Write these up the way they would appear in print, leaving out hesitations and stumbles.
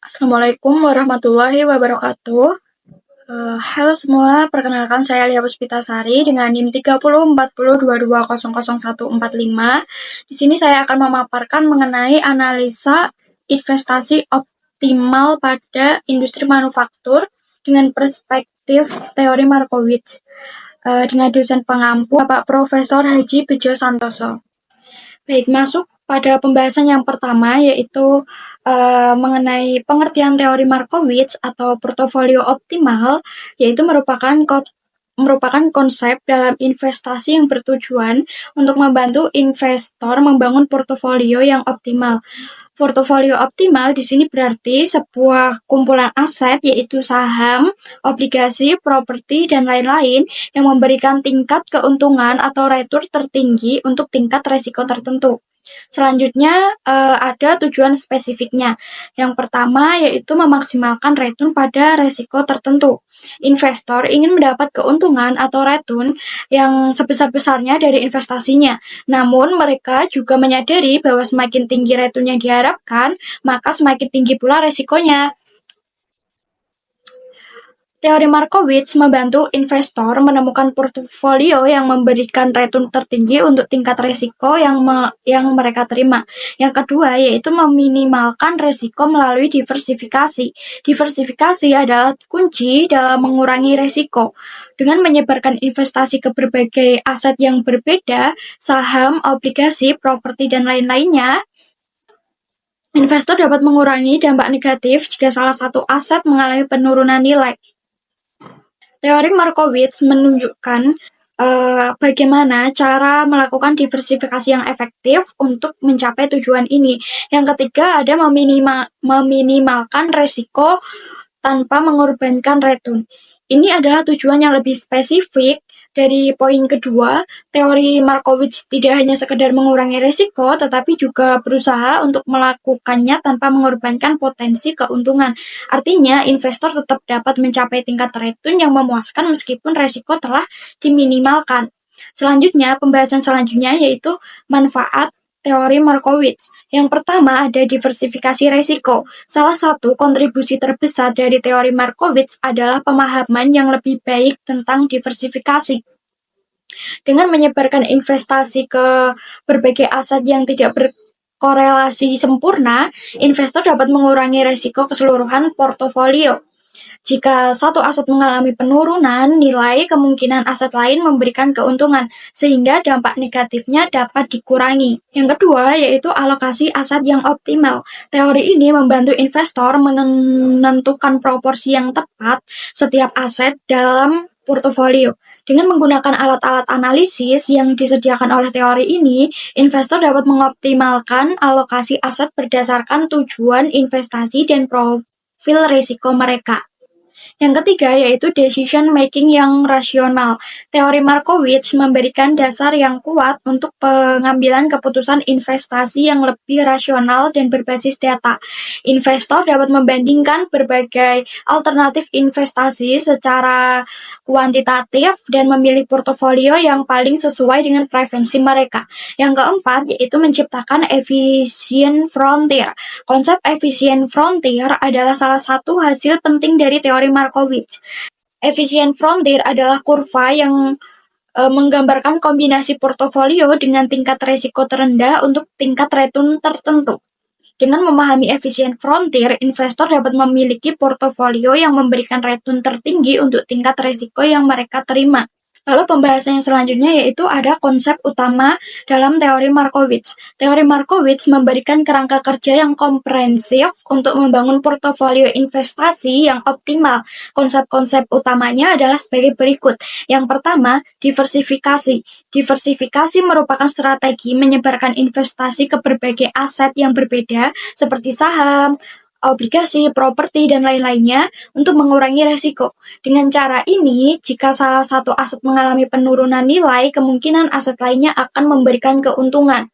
Assalamualaikum warahmatullahi wabarakatuh. Halo semua, perkenalkan saya Lia Puspitasari dengan NIM 304022000145. Di sini saya akan memaparkan mengenai analisa investasi optimal pada industri manufaktur dengan perspektif teori Markowitz dengan dosen pengampu Bapak Profesor Haji Bejo Santoso. Baik, masuk pada pembahasan yang pertama yaitu mengenai pengertian teori Markowitz atau portofolio optimal, yaitu merupakan konsep dalam investasi yang bertujuan untuk membantu investor membangun portofolio yang optimal. Portofolio optimal di sini berarti sebuah kumpulan aset yaitu saham, obligasi, properti, dan lain-lain yang memberikan tingkat keuntungan atau return tertinggi untuk tingkat resiko tertentu. Selanjutnya ada tujuan spesifiknya. Yang pertama yaitu memaksimalkan return pada resiko tertentu. Investor ingin mendapat keuntungan atau return yang sebesar-besarnya dari investasinya. Namun mereka juga menyadari bahwa semakin tinggi return yang diharapkan, maka semakin tinggi pula resikonya. Teori Markowitz membantu investor menemukan portofolio yang memberikan return tertinggi untuk tingkat risiko yang mereka terima. Yang kedua yaitu meminimalkan risiko melalui diversifikasi. Diversifikasi adalah kunci dalam mengurangi risiko. Dengan menyebarkan investasi ke berbagai aset yang berbeda, saham, obligasi, properti, dan lain-lainnya, investor dapat mengurangi dampak negatif jika salah satu aset mengalami penurunan nilai. Teori Markowitz menunjukkan bagaimana cara melakukan diversifikasi yang efektif untuk mencapai tujuan ini. Yang ketiga ada meminimalkan resiko tanpa mengorbankan return. Ini adalah tujuan yang lebih spesifik. Dari poin kedua, teori Markowitz tidak hanya sekedar mengurangi risiko, tetapi juga berusaha untuk melakukannya tanpa mengorbankan potensi keuntungan. Artinya, investor tetap dapat mencapai tingkat return yang memuaskan meskipun risiko telah diminimalkan. Selanjutnya, pembahasan selanjutnya yaitu manfaat teori Markowitz. Yang pertama ada diversifikasi risiko. Salah satu kontribusi terbesar dari teori Markowitz adalah pemahaman yang lebih baik tentang diversifikasi. Dengan menyebarkan investasi ke berbagai aset yang tidak berkorelasi sempurna, investor dapat mengurangi risiko keseluruhan portofolio. Jika satu aset mengalami penurunan nilai, kemungkinan aset lain memberikan keuntungan, sehingga dampak negatifnya dapat dikurangi. Yang kedua, yaitu alokasi aset yang optimal. Teori ini membantu investor menentukan proporsi yang tepat setiap aset dalam portofolio. Dengan menggunakan alat-alat analisis yang disediakan oleh teori ini, investor dapat mengoptimalkan alokasi aset berdasarkan tujuan investasi dan profil risiko mereka. Yang ketiga yaitu decision making yang rasional. Teori Markowitz memberikan dasar yang kuat untuk pengambilan keputusan investasi yang lebih rasional dan berbasis data. Investor dapat membandingkan berbagai alternatif investasi secara kuantitatif dan memilih portofolio yang paling sesuai dengan preferensi mereka. Yang keempat yaitu menciptakan efficient frontier. Konsep efficient frontier adalah salah satu hasil penting dari teori Markowitz. Efficient frontier adalah kurva yang menggambarkan kombinasi portofolio dengan tingkat risiko terendah untuk tingkat return tertentu. Dengan memahami efficient frontier, investor dapat memiliki portofolio yang memberikan return tertinggi untuk tingkat risiko yang mereka terima. Lalu pembahasan yang selanjutnya yaitu ada konsep utama dalam teori Markowitz. Teori Markowitz memberikan kerangka kerja yang komprehensif untuk membangun portofolio investasi yang optimal. Konsep-konsep utamanya adalah sebagai berikut. Yang pertama, diversifikasi. Diversifikasi merupakan strategi menyebarkan investasi ke berbagai aset yang berbeda seperti saham, obligasi, properti, dan lain-lainnya untuk mengurangi resiko. Dengan cara ini, jika salah satu aset mengalami penurunan nilai, kemungkinan aset lainnya akan memberikan keuntungan.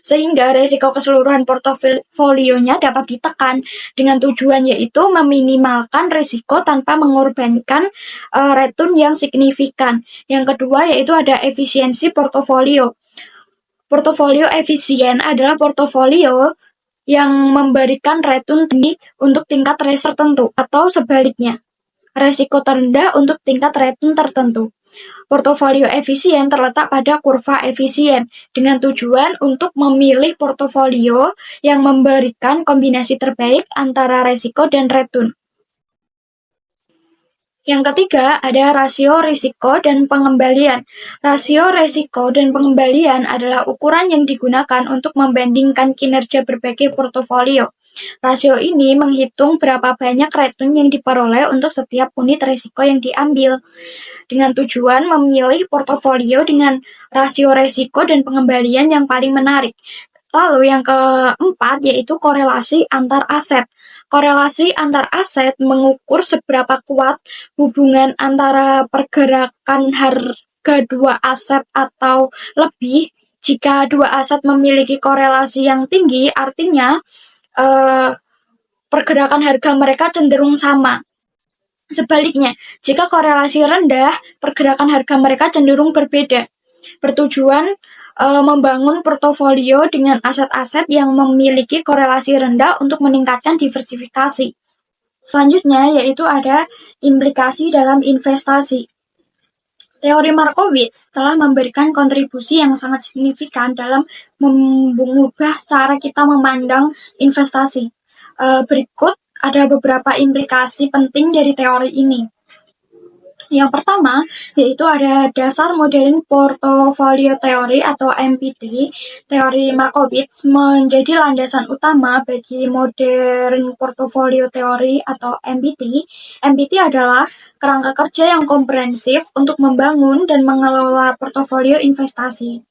Sehingga resiko keseluruhan portofolionya dapat ditekan dengan tujuan yaitu meminimalkan resiko tanpa mengorbankan return yang signifikan. Yang kedua yaitu ada efisiensi portofolio. Portofolio efisien adalah portofolio yang memberikan return tinggi untuk tingkat risk tertentu, atau sebaliknya, resiko terendah untuk tingkat return tertentu. Portofolio efisien terletak pada kurva efisien, dengan tujuan untuk memilih portofolio yang memberikan kombinasi terbaik antara resiko dan return. Yang ketiga, ada rasio risiko dan pengembalian. Rasio risiko dan pengembalian adalah ukuran yang digunakan untuk membandingkan kinerja berbagai portofolio. Rasio ini menghitung berapa banyak return yang diperoleh untuk setiap unit risiko yang diambil, dengan tujuan memilih portofolio dengan rasio risiko dan pengembalian yang paling menarik. Lalu yang keempat yaitu korelasi antar aset. Korelasi antar aset mengukur seberapa kuat hubungan antara pergerakan harga dua aset atau lebih. Jika dua aset memiliki korelasi yang tinggi, artinya pergerakan harga mereka cenderung sama. Sebaliknya, jika korelasi rendah, pergerakan harga mereka cenderung berbeda. Bertujuan membangun portofolio dengan aset-aset yang memiliki korelasi rendah untuk meningkatkan diversifikasi. Selanjutnya yaitu ada implikasi dalam investasi. Teori Markowitz telah memberikan kontribusi yang sangat signifikan dalam mengubah cara kita memandang investasi. Berikut ada beberapa implikasi penting dari teori ini. Yang pertama, yaitu ada dasar modern portofolio teori atau MPT. Teori Markowitz menjadi landasan utama bagi modern portofolio teori atau MPT. MPT adalah kerangka kerja yang komprehensif untuk membangun dan mengelola portofolio investasi.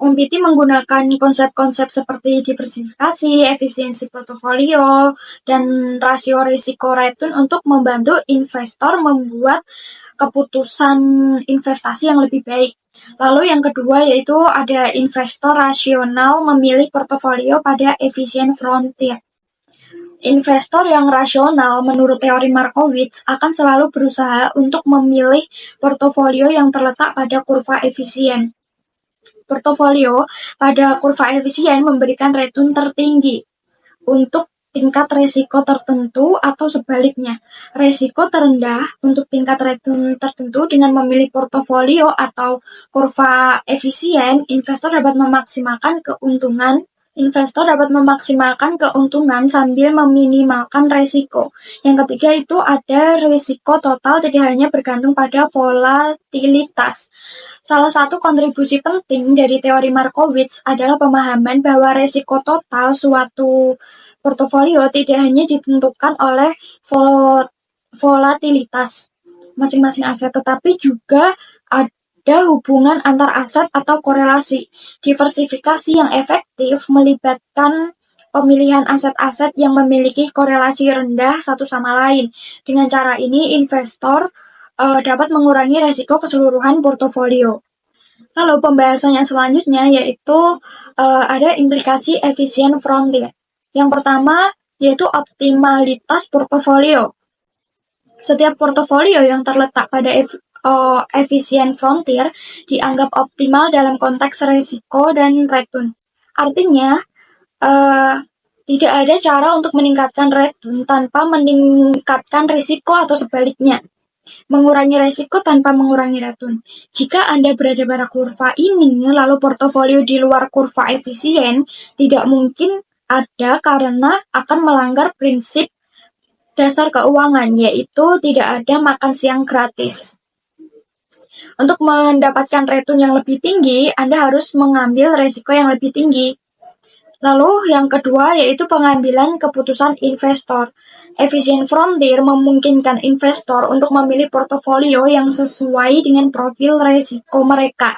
MPT menggunakan konsep-konsep seperti diversifikasi, efisiensi portofolio, dan rasio risiko return untuk membantu investor membuat keputusan investasi yang lebih baik. Lalu yang kedua yaitu ada investor rasional memilih portofolio pada efisien frontier. Investor yang rasional menurut teori Markowitz akan selalu berusaha untuk memilih portofolio yang terletak pada kurva efisien. Portofolio pada kurva efisien memberikan return tertinggi untuk tingkat resiko tertentu atau sebaliknya, resiko terendah untuk tingkat return tertentu. Dengan memilih portofolio atau kurva efisien, investor dapat memaksimalkan keuntungan sambil meminimalkan resiko. Yang ketiga itu ada risiko total tidak hanya bergantung pada volatilitas. Salah satu kontribusi penting dari teori Markowitz adalah pemahaman bahwa risiko total suatu portofolio tidak hanya ditentukan oleh volatilitas masing-masing aset, tetapi juga ada hubungan antar aset atau korelasi. Diversifikasi yang efektif melibatkan pemilihan aset-aset yang memiliki korelasi rendah satu sama lain. Dengan cara ini, investor dapat mengurangi risiko keseluruhan portofolio. Lalu pembahasannya selanjutnya yaitu ada implikasi efisien frontier. Yang pertama yaitu optimalitas portofolio. Setiap portofolio yang terletak pada efisien frontier dianggap optimal dalam konteks risiko dan return. Artinya, tidak ada cara untuk meningkatkan return tanpa meningkatkan risiko atau sebaliknya. Mengurangi risiko tanpa mengurangi return. Jika Anda berada pada kurva ini, lalu portofolio di luar kurva efisien tidak mungkin ada karena akan melanggar prinsip dasar keuangan, yaitu tidak ada makan siang gratis. Untuk mendapatkan return yang lebih tinggi, Anda harus mengambil risiko yang lebih tinggi. Lalu yang kedua yaitu pengambilan keputusan investor. Efisien frontier memungkinkan investor untuk memilih portofolio yang sesuai dengan profil risiko mereka.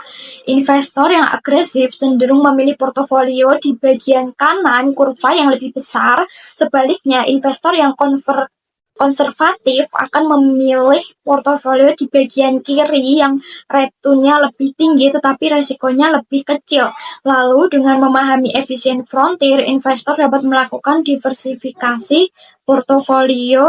Investor yang agresif cenderung memilih portofolio di bagian kanan kurva yang lebih besar. Sebaliknya, investor yang konservatif akan memilih portofolio di bagian kiri yang returnnya lebih tinggi tetapi resikonya lebih kecil. Lalu dengan memahami efisien frontier, investor dapat melakukan diversifikasi portofolio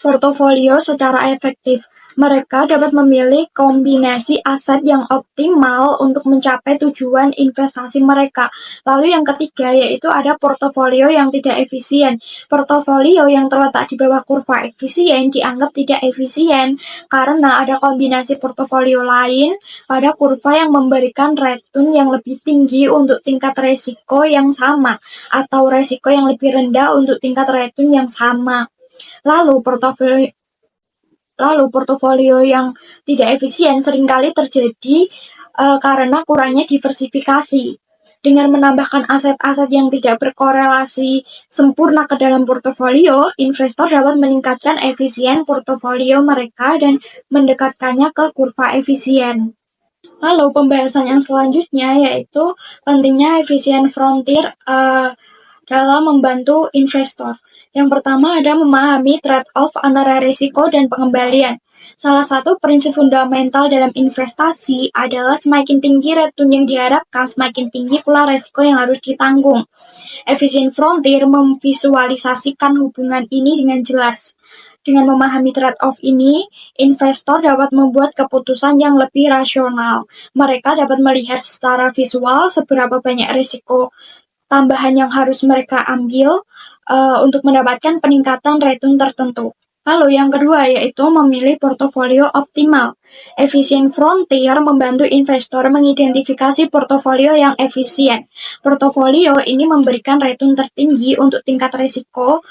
portofolio secara efektif. Mereka dapat memilih kombinasi aset yang optimal untuk mencapai tujuan investasi mereka. Lalu yang ketiga yaitu ada portofolio yang tidak efisien. Portofolio yang terletak di bawah kurva efisien dianggap tidak efisien karena ada kombinasi portofolio lain pada kurva yang memberikan return yang lebih tinggi untuk tingkat resiko yang sama atau resiko yang lebih rendah untuk tingkat return yang sama. Lalu portofolio yang tidak efisien seringkali terjadi karena kurangnya diversifikasi. Dengan menambahkan aset-aset yang tidak berkorelasi sempurna ke dalam portofolio, investor dapat meningkatkan efisien portofolio mereka dan mendekatkannya ke kurva efisien. Lalu pembahasan yang selanjutnya yaitu pentingnya efisien frontier dalam membantu investor. Yang pertama ada memahami trade-off antara risiko dan pengembalian. Salah satu prinsip fundamental dalam investasi adalah semakin tinggi return yang diharapkan, semakin tinggi pula risiko yang harus ditanggung. Efisien frontier memvisualisasikan hubungan ini dengan jelas. Dengan memahami trade-off ini, investor dapat membuat keputusan yang lebih rasional. Mereka dapat melihat secara visual seberapa banyak risiko tambahan yang harus mereka ambil untuk mendapatkan peningkatan return tertentu. Lalu yang kedua yaitu memilih portofolio optimal. Efisien frontier membantu investor mengidentifikasi portofolio yang efisien. Portofolio ini memberikan return tertinggi untuk tingkat risiko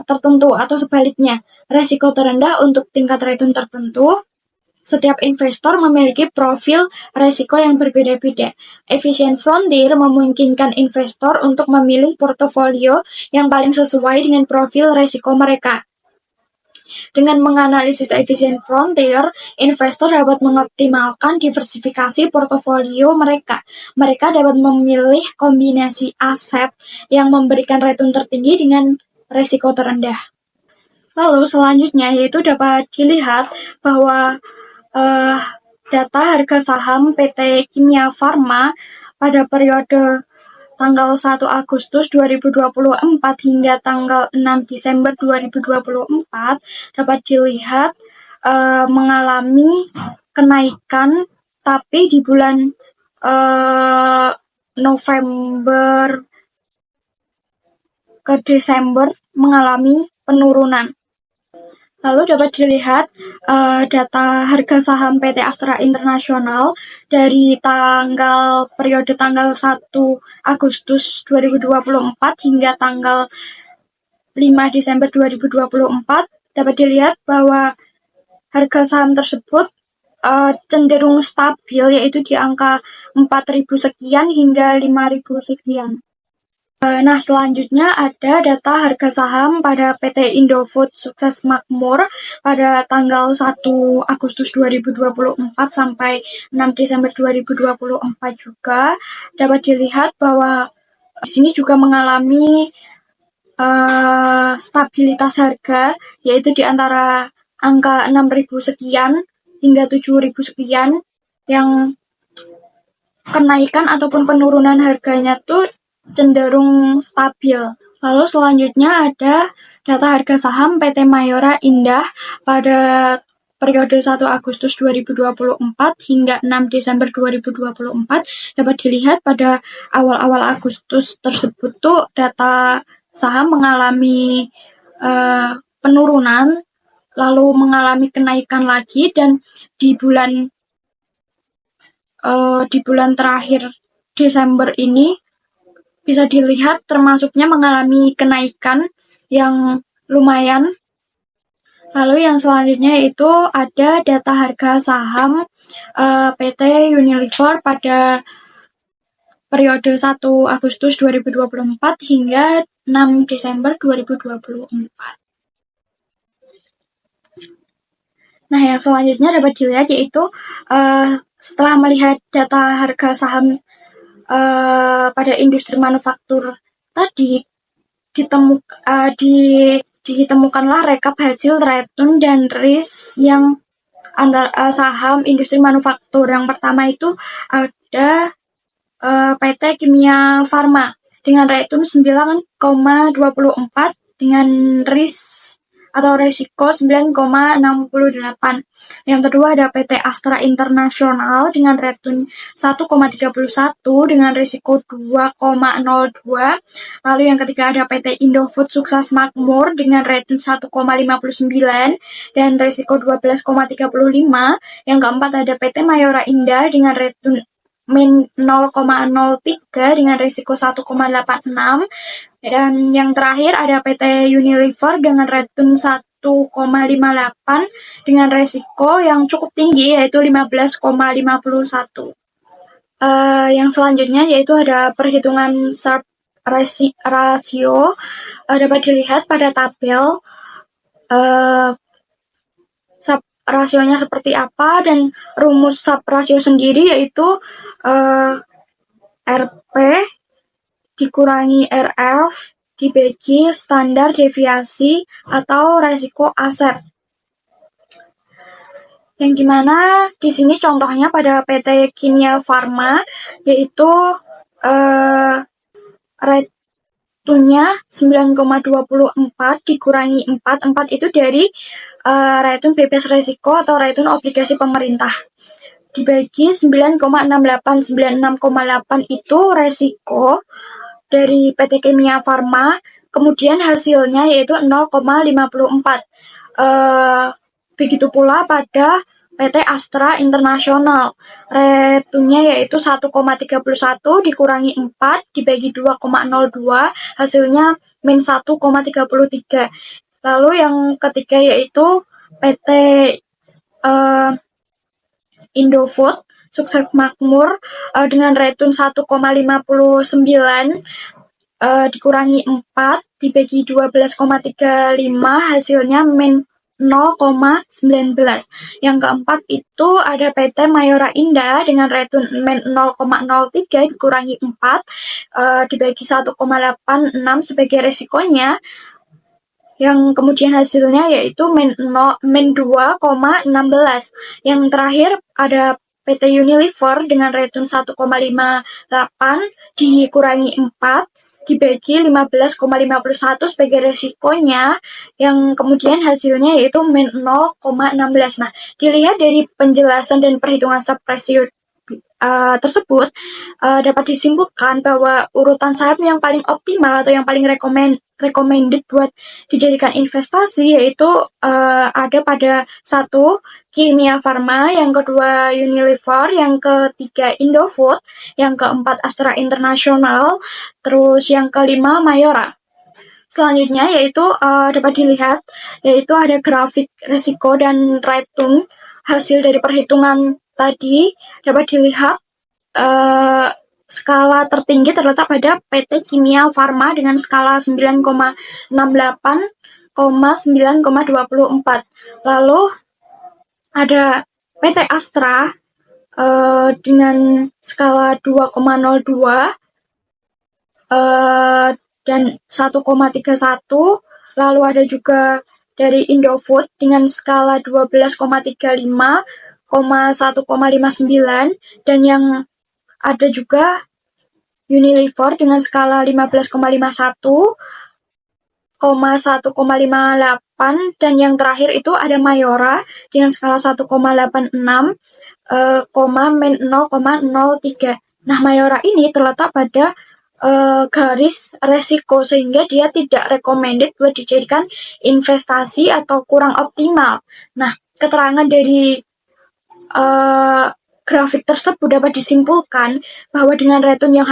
tertentu atau sebaliknya, risiko terendah untuk tingkat return tertentu. Setiap investor memiliki profil risiko yang berbeda-beda. Efisien frontier memungkinkan investor untuk memilih portofolio yang paling sesuai dengan profil risiko mereka. Dengan menganalisis efisien frontier, investor dapat mengoptimalkan diversifikasi portofolio mereka. Mereka dapat memilih kombinasi aset yang memberikan return tertinggi dengan risiko terendah. Lalu selanjutnya yaitu dapat dilihat bahwa data harga saham PT Kimia Farma pada periode tanggal 1 Agustus 2024 hingga tanggal 6 Desember 2024 dapat dilihat mengalami kenaikan, tapi di bulan November ke Desember mengalami penurunan. Lalu dapat dilihat data harga saham PT Astra International dari periode tanggal 1 Agustus 2024 hingga tanggal 5 Desember 2024 dapat dilihat bahwa harga saham tersebut cenderung stabil, yaitu di angka 4.000 sekian hingga 5.000 sekian. Nah, selanjutnya ada data harga saham pada PT Indofood Sukses Makmur pada tanggal 1 Agustus 2024 sampai 6 Desember 2024 juga. Dapat dilihat bahwa di sini juga mengalami stabilitas harga, yaitu di antara angka 6.000 sekian hingga 7.000 sekian, yang kenaikan ataupun penurunan harganya tuh cenderung stabil. Lalu selanjutnya ada data harga saham PT Mayora Indah pada periode 1 Agustus 2024 hingga 6 Desember 2024 dapat dilihat pada awal-awal Agustus tersebut tuh data saham mengalami penurunan, lalu mengalami kenaikan lagi, dan di bulan terakhir Desember ini bisa dilihat termasuknya mengalami kenaikan yang lumayan. Lalu yang selanjutnya itu ada data harga saham PT Unilever pada periode 1 Agustus 2024 hingga 6 Desember 2024. Nah, yang selanjutnya dapat dilihat yaitu setelah melihat data harga saham pada industri manufaktur tadi, ditemukanlah rekap hasil return dan risk yang antara saham industri manufaktur. Yang pertama itu ada PT Kimia Farma dengan return 9,24 dengan risk atau resiko 9,68. Yang kedua ada PT Astra International dengan return 1,31 dengan risiko 2,02. Lalu yang ketiga ada PT Indofood Sukses Makmur dengan return 1,59 dan risiko 12,35. Yang keempat ada PT Mayora Indah dengan return min 0,03 dengan risiko 1,86. Dan yang terakhir ada PT Unilever dengan return 1,58 dengan resiko yang cukup tinggi yaitu 15,51. Yang selanjutnya yaitu ada perhitungan Sharpe ratio, dapat dilihat pada tabel Sharpe rasionya seperti apa, dan rumus Sharpe rasio sendiri yaitu RP dikurangi RF dibagi standar deviasi atau resiko aset. Yang dimana di sini contohnya pada PT Kimia Farma yaitu returnnya 9,24 dikurangi 4 itu dari return bebas resiko atau return obligasi pemerintah dibagi 9,68. 96,8 itu resiko dari PT Kimia Farma, kemudian hasilnya yaitu 0,54. Begitu pula pada PT Astra International, returnnya yaitu 1,31 dikurangi 4 dibagi 2,02, hasilnya min 1,33. Lalu yang ketiga yaitu PT Indofood Sukses Makmur dengan return 1,59 dikurangi 4 dibagi 12,35, hasilnya min 0,19. Yang keempat itu ada PT Mayora Indah dengan return min 0,03 dikurangi 4 dibagi 1,86 sebagai resikonya, yang kemudian hasilnya yaitu min 2,16. Yang terakhir ada PT Unilever dengan return 1,58 dikurangi 4 dibagi 15,51 sebagai resikonya, yang kemudian hasilnya yaitu min 0,16. Nah, dilihat dari penjelasan dan perhitungan Sharpe ratio tersebut, dapat disimpulkan bahwa urutan saham yang paling optimal atau yang paling recommended buat dijadikan investasi yaitu ada pada 1. Kimia Farma, yang kedua Unilever, yang ketiga Indofood, yang keempat Astra International, terus yang kelima Mayora. Selanjutnya yaitu dapat dilihat yaitu ada grafik risiko dan return hasil dari perhitungan tadi. Dapat dilihat skala tertinggi terletak pada PT Kimia Farma dengan skala 9,68, 9,24. Lalu ada PT Astra dengan skala 2,02 dan 1,31. Lalu ada juga dari Indofood dengan skala 12,35, 1,59, dan yang ada juga Unilever dengan skala 15,51, 1,58, dan yang terakhir itu ada Mayora dengan skala 1,86, min 0,03. Nah, Mayora ini terletak pada garis resiko sehingga dia tidak recommended buat dijadikan investasi atau kurang optimal. Nah, keterangan dari grafik tersebut dapat disimpulkan bahwa dengan return yang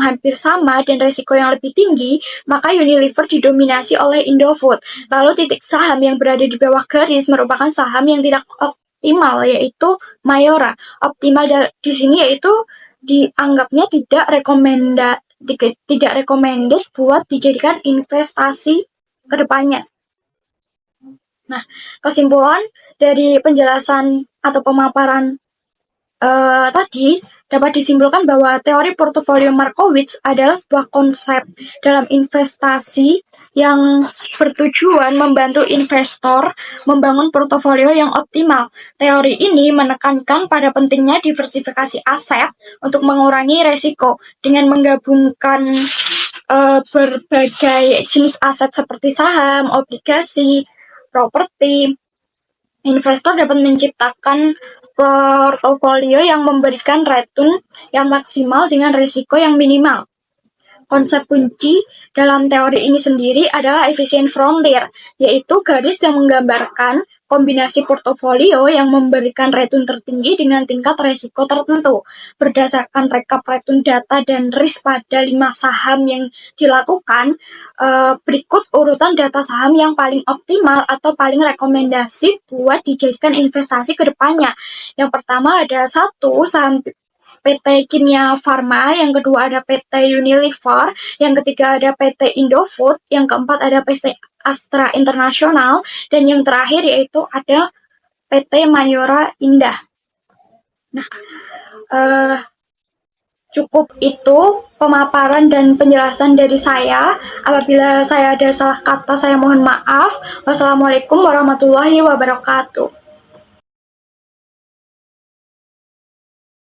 hampir sama dan resiko yang lebih tinggi, maka Unilever didominasi oleh Indofood. Lalu titik saham yang berada di bawah garis merupakan saham yang tidak optimal, yaitu Mayora. Optimal di sini yaitu dianggapnya tidak recommended buat dijadikan investasi ke depannya. Nah, kesimpulan dari penjelasan atau pemaparan tadi dapat disimpulkan bahwa teori portofolio Markowitz adalah sebuah konsep dalam investasi yang bertujuan membantu investor membangun portofolio yang optimal. Teori ini menekankan pada pentingnya diversifikasi aset untuk mengurangi resiko dengan menggabungkan berbagai jenis aset seperti saham, obligasi, properti. Investor dapat menciptakan portofolio yang memberikan return yang maksimal dengan risiko yang minimal. Konsep kunci dalam teori ini sendiri adalah efficient frontier, yaitu garis yang menggambarkan kombinasi portofolio yang memberikan return tertinggi dengan tingkat risiko tertentu. Berdasarkan rekap return data dan risk pada 5 saham yang dilakukan, berikut urutan data saham yang paling optimal atau paling rekomendasi buat dijadikan investasi ke depannya. Yang pertama ada 1 saham PT Kimia Farma, yang kedua ada PT Unilever, yang ketiga ada PT Indofood, yang keempat ada PT Astra International, dan yang terakhir yaitu ada PT Mayora Indah. Nah, cukup itu pemaparan dan penjelasan dari saya. Apabila saya ada salah kata, saya mohon maaf. Wassalamualaikum warahmatullahi wabarakatuh.